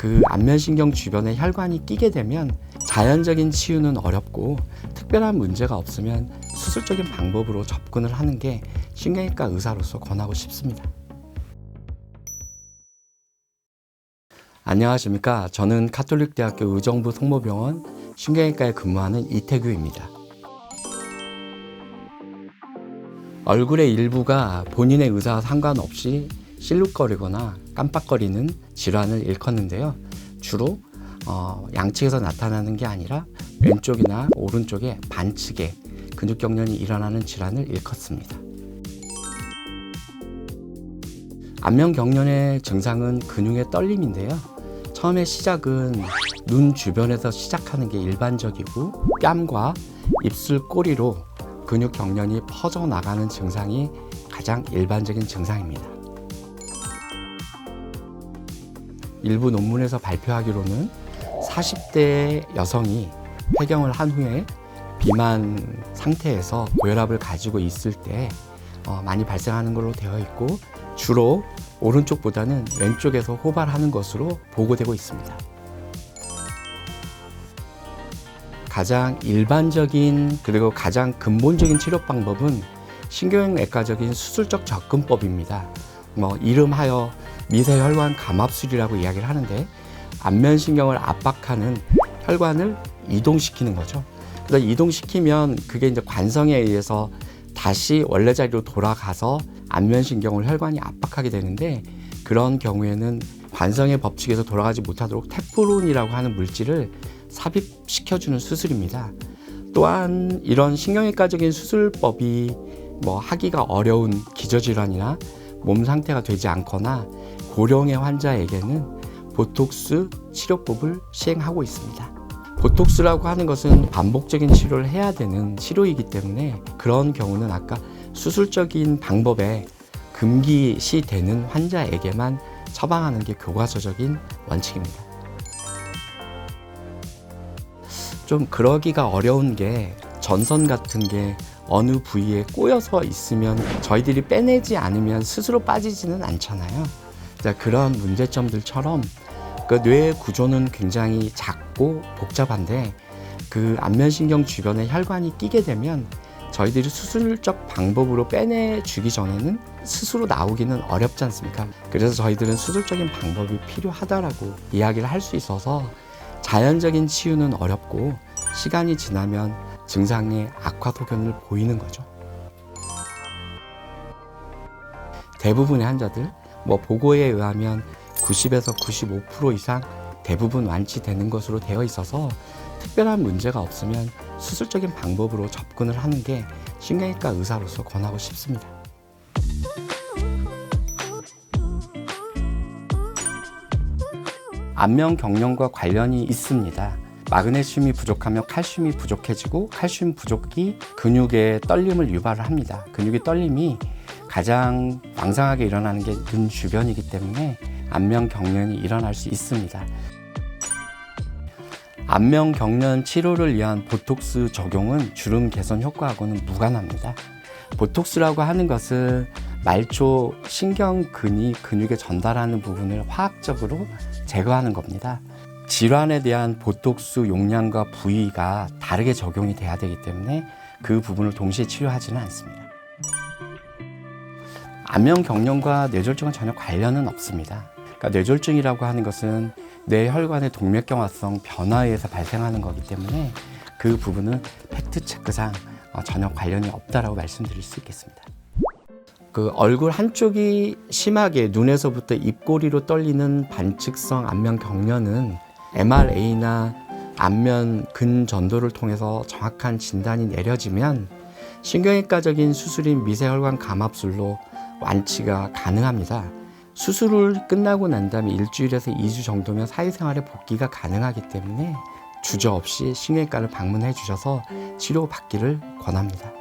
그 안면신경 주변에 혈관이 끼게 되면 자연적인 치유는 어렵고 특별한 문제가 없으면 수술적인 방법으로 접근을 하는 게 신경외과 의사로서 권하고 싶습니다. 안녕하십니까. 저는 가톨릭대학교 의정부 성모병원 신경외과에 근무하는 이태규입니다. 얼굴의 일부가 본인의 의사와 상관없이 실룩거리거나 깜빡거리는 질환을 일컫는데요. 주로 양측에서 나타나는 게 아니라 왼쪽이나 오른쪽에 반측에 근육경련이 일어나는 질환을 일컫습니다. 안면경련의 증상은 근육의 떨림인데요. 처음에 시작은 눈 주변에서 시작하는 게 일반적이고 뺨과 입술 꼬리로 근육경련이 퍼져나가는 증상이 가장 일반적인 증상입니다. 일부 논문에서 발표하기로는 40대 여성이 폐경을 한 후에 비만 상태에서 고혈압을 가지고 있을 때 많이 발생하는 걸로 되어 있고 주로 오른쪽보다는 왼쪽에서 호발하는 것으로 보고되고 있습니다. 가장 일반적인 그리고 가장 근본적인 치료 방법은 신경외과적인 수술적 접근법입니다. 이름하여 미세혈관 감압술이라고 이야기를 하는데 안면신경을 압박하는 혈관을 이동시키는 거죠. 그래서 이동시키면 그게 이제 관성에 의해서 다시 원래 자리로 돌아가서 안면신경을 혈관이 압박하게 되는데 그런 경우에는 관성의 법칙에서 돌아가지 못하도록 테프론이라고 하는 물질을 삽입시켜주는 수술입니다. 또한 이런 신경외과적인 수술법이 하기가 어려운 기저질환이나 몸 상태가 되지 않거나 고령의 환자에게는 보톡스 치료법을 시행하고 있습니다. 보톡스라고 하는 것은 반복적인 치료를 해야 되는 치료이기 때문에 그런 경우는 아까 수술적인 방법에 금기시되는 환자에게만 처방하는 게 교과서적인 원칙입니다. 좀 그러기가 어려운 게 전선 같은 게 어느 부위에 꼬여서 있으면 저희들이 빼내지 않으면 스스로 빠지지는 않잖아요. 그런 문제점들처럼 그 뇌의 구조는 굉장히 작고 복잡한데 그 안면신경 주변에 혈관이 끼게 되면 저희들이 수술적 방법으로 빼내주기 전에는 스스로 나오기는 어렵지 않습니까? 그래서 저희들은 수술적인 방법이 필요하다라고 이야기를 할 수 있어서 자연적인 치유는 어렵고 시간이 지나면 증상의 악화 소견을 보이는 거죠. 대부분의 환자들, 보고에 의하면 90에서 95% 이상 대부분 완치되는 것으로 되어 있어서 특별한 문제가 없으면 수술적인 방법으로 접근을 하는 게 신경외과 의사로서 권하고 싶습니다. 안면경련과 관련이 있습니다. 마그네슘이 부족하면 칼슘이 부족해지고 칼슘 부족이 근육의 떨림을 유발을 합니다. 근육의 떨림이 가장 왕성하게 일어나는 게 눈 주변이기 때문에 안면경련이 일어날 수 있습니다. 안면경련 치료를 위한 보톡스 적용은 주름 개선 효과하고는 무관합니다. 보톡스라고 하는 것은 말초 신경근이 근육에 전달하는 부분을 화학적으로 제거하는 겁니다. 질환에 대한 보톡스 용량과 부위가 다르게 적용이 돼야 되기 때문에 그 부분을 동시에 치료하지는 않습니다. 안면경련과 뇌졸중은 전혀 관련은 없습니다. 뇌졸중이라고 하는 것은 뇌혈관의 동맥경화성 변화에 의해서 발생하는 거기 때문에 그 부분은 팩트체크상 전혀 관련이 없다라고 말씀드릴 수 있겠습니다. 그 얼굴 한쪽이 심하게 눈에서부터 입꼬리로 떨리는 반측성 안면경련은 MRA나 안면 근전도를 통해서 정확한 진단이 내려지면 신경외과적인 수술인 미세혈관 감압술로 완치가 가능합니다. 수술을 끝나고 난 다음에 일주일에서 2주 정도면 사회생활에 복귀가 가능하기 때문에 주저없이 신경외과를 방문해 주셔서 치료받기를 권합니다.